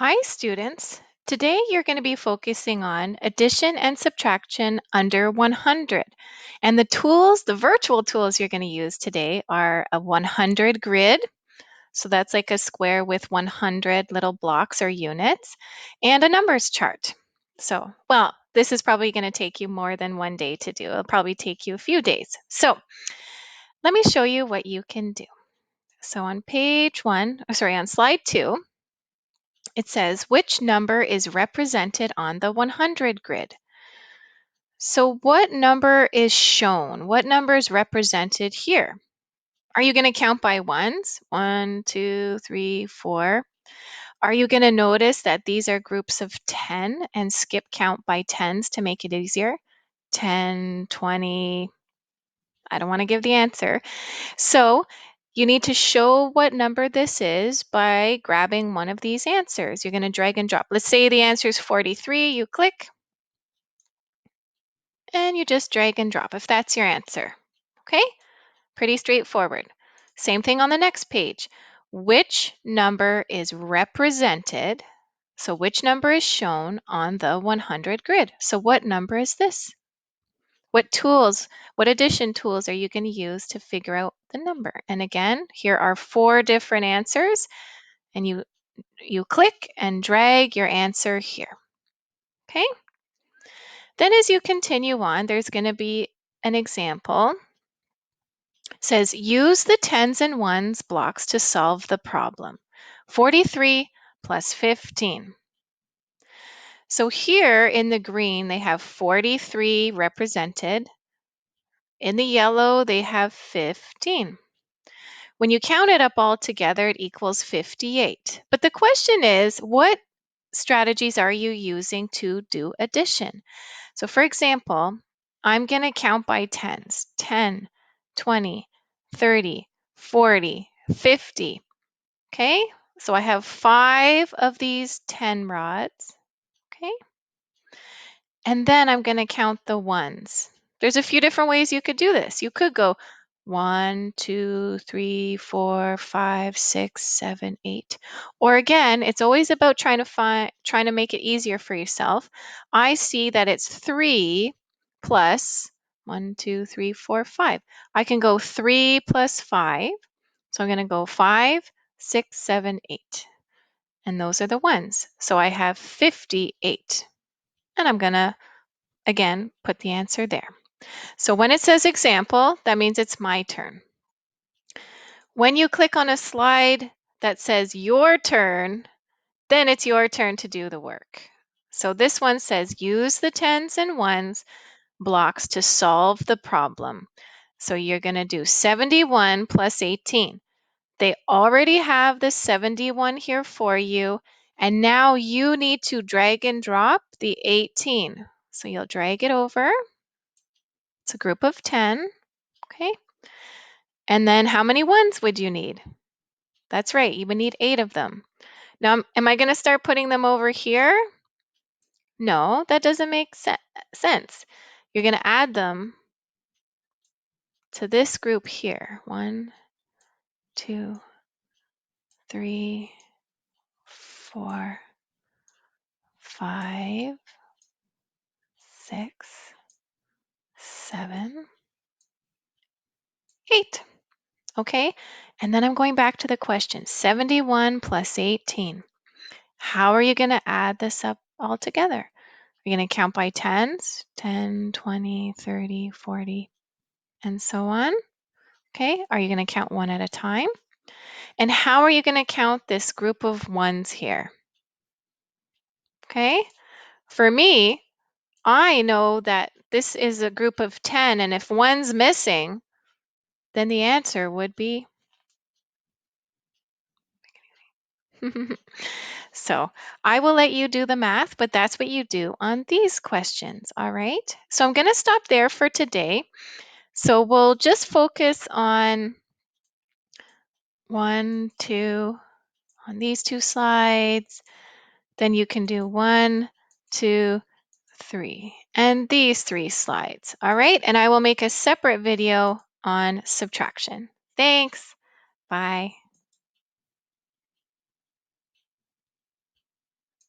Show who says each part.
Speaker 1: Hi, students. Today you're going to be focusing on addition and subtraction under 100. And the virtual tools you're going to use today are a 100 grid. So that's like a square with 100 little blocks or units, and a numbers chart. This is probably going to take you more than one day to do. It'll probably take you a few days. So let me show you what you can do. So on on slide 2, it says, which number is represented on the 100 grid? So what number is shown? What number is represented here? Are you going to count by ones? 1, 2, 3, 4. Are you going to notice that these are groups of 10 and skip count by tens to make it easier? 10, 20. I don't want to give the answer. So you need to show what number this is by grabbing one of these answers. You're going to drag and drop. Let's say the answer is 43. You click and you just drag and drop if that's your answer. Okay? Pretty straightforward. Same thing on the next page. Which number is represented? So which number is shown on the 100 grid? So what number is this? What addition tools are you going to use to figure out the number? And again, here are 4 different answers, and you click and drag your answer here. Okay? Then as you continue on, there's going to be an example. It says, use the tens and ones blocks to solve the problem. 43 plus 15. So here in the green, they have 43 represented. In the yellow, they have 15. When you count it up all together, it equals 58. But the question is, what strategies are you using to do addition? So for example, I'm going to count by tens. 10, 20, 30, 40, 50. Okay? So I have 5 of these 10 rods. Okay? And then I'm going to count the ones. There's a few different ways you could do this. You could go 1, 2, 3, 4, 5, 6, 7, 8. Or again, it's always about trying to make it easier for yourself. I see that it's 3 plus 1, 2, 3, 4, 5. I can go 3 plus 5. So I'm going to go 5, 6, 7, 8. And those are the ones. So I have 58. And I'm going to again, put the answer there. So when it says example, that means it's my turn. When you click on a slide that says your turn, then it's your turn to do the work. So this one says use the tens and ones blocks to solve the problem. So you're going to do 71 plus 18. They already have the 71 here for you. And now you need to drag and drop the 18. So you'll drag it over. It's a group of 10, okay? And then how many ones would you need? That's right, you would need 8 of them. Now, am I going to start putting them over here? No, that doesn't make sense. You're going to add them to this group here. 1, 2, 3, 4, 5, 6, 7, 8. Okay, and then I'm going back to the question, 71 plus 18. How are you going to add this up all together? You're going to count by tens, 10, 20, 30, 40, and so on. Okay, are you going to count one at a time? And how are you going to count this group of ones here? Okay, for me, I know that this is a group of 10, and if one's missing, then the answer would be So I will let you do the math, but that's what you do on these questions, all right? So I'm going to stop there for today. So we'll just focus on 1, 2, on these 2 slides. Then you can do 1, 2, 3, and these 3 slides, all right? And I will make a separate video on subtraction. Thanks. Bye.